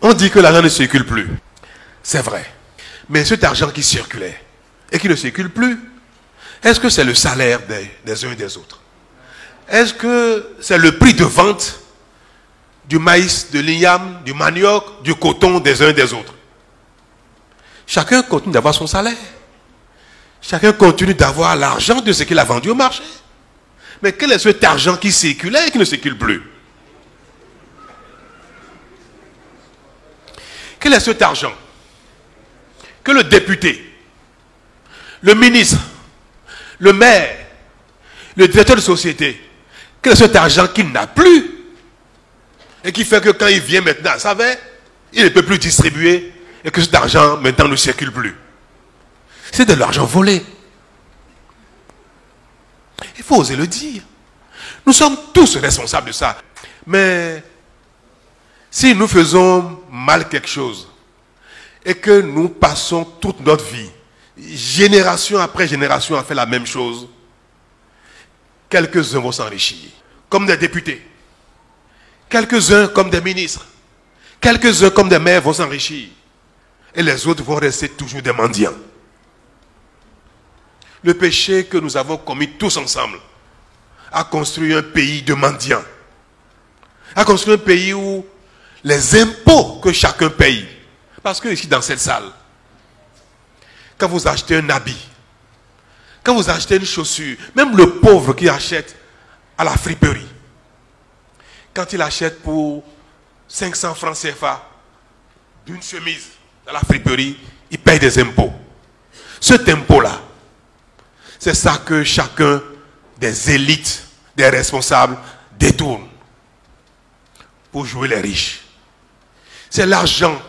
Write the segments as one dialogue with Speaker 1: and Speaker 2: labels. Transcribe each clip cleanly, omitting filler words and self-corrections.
Speaker 1: On dit que l'argent ne circule plus. C'est vrai. Mais cet argent qui circulait et qui ne circule plus, est-ce que c'est le salaire des uns et des autres? Est-ce que c'est le prix de vente du maïs, de l'igname, du manioc, du coton des uns et des autres? Chacun continue d'avoir son salaire. Chacun continue d'avoir l'argent de ce qu'il a vendu au marché. Mais quel est cet argent qui circulait et qui ne circule plus? Quel est cet argent que le député, le ministre, le maire, le directeur de société, quel est cet argent qu'il n'a plus et qui fait que quand il vient maintenant, ça va, il ne peut plus distribuer et que cet argent maintenant ne circule plus? C'est de l'argent volé. Il faut oser le dire. Nous sommes tous responsables de ça. Mais si nous faisons mal quelque chose et que nous passons toute notre vie, génération après génération, à faire la même chose, quelques-uns vont s'enrichir, comme des députés. Quelques-uns comme des ministres. Quelques-uns comme des maires vont s'enrichir. Et les autres vont rester toujours des mendiants. Le péché que nous avons commis tous ensemble a construit un pays de mendiants. A construit un pays où les impôts que chacun paye. Parce que ici dans cette salle, quand vous achetez un habit, quand vous achetez une chaussure, même le pauvre qui achète à la friperie, quand il achète pour 500 francs CFA d'une chemise à la friperie, il paye des impôts. Cet impôt-là, c'est ça que chacun des élites, des responsables détourne pour jouer les riches. C'est l'argent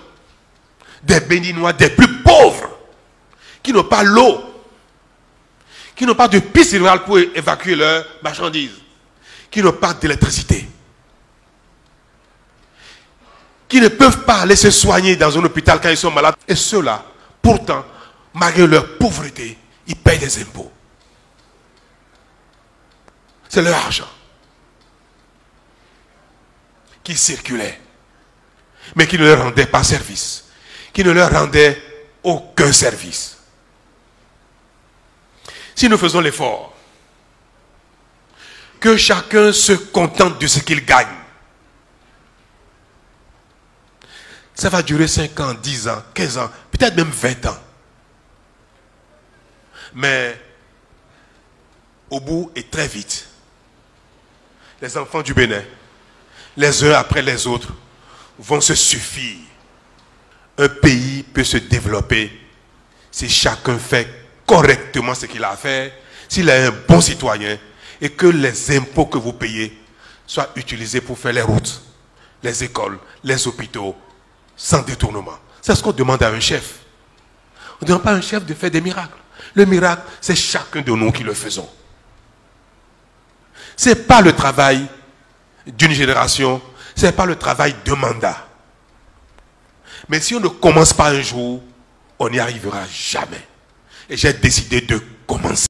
Speaker 1: des Béninois, des plus pauvres, qui n'ont pas l'eau, qui n'ont pas de piste rurale pour évacuer leurs marchandises, qui n'ont pas d'électricité, qui ne peuvent pas aller se soigner dans un hôpital quand ils sont malades. Et ceux-là, pourtant, malgré leur pauvreté, ils payent des impôts. C'est leur argent qui circulait, mais qui ne leur rendait pas service, qui ne leur rendait aucun service. Si nous faisons l'effort, que chacun se contente de ce qu'il gagne, ça va durer 5 ans, 10 ans, 15 ans, peut-être même 20 ans. Mais au bout et très vite, les enfants du Bénin, les uns après les autres, vont se suffire. Un pays peut se développer si chacun fait correctement ce qu'il a à faire, s'il est un bon citoyen et que les impôts que vous payez soient utilisés pour faire les routes, les écoles, les hôpitaux, sans détournement. C'est ce qu'on demande à un chef. On ne demande pas à un chef de faire des miracles. Le miracle, c'est chacun de nous qui le faisons. Ce n'est pas le travail d'une génération, ce n'est pas le travail d'un mandat. Mais si on ne commence pas un jour, on n'y arrivera jamais. Et j'ai décidé de commencer.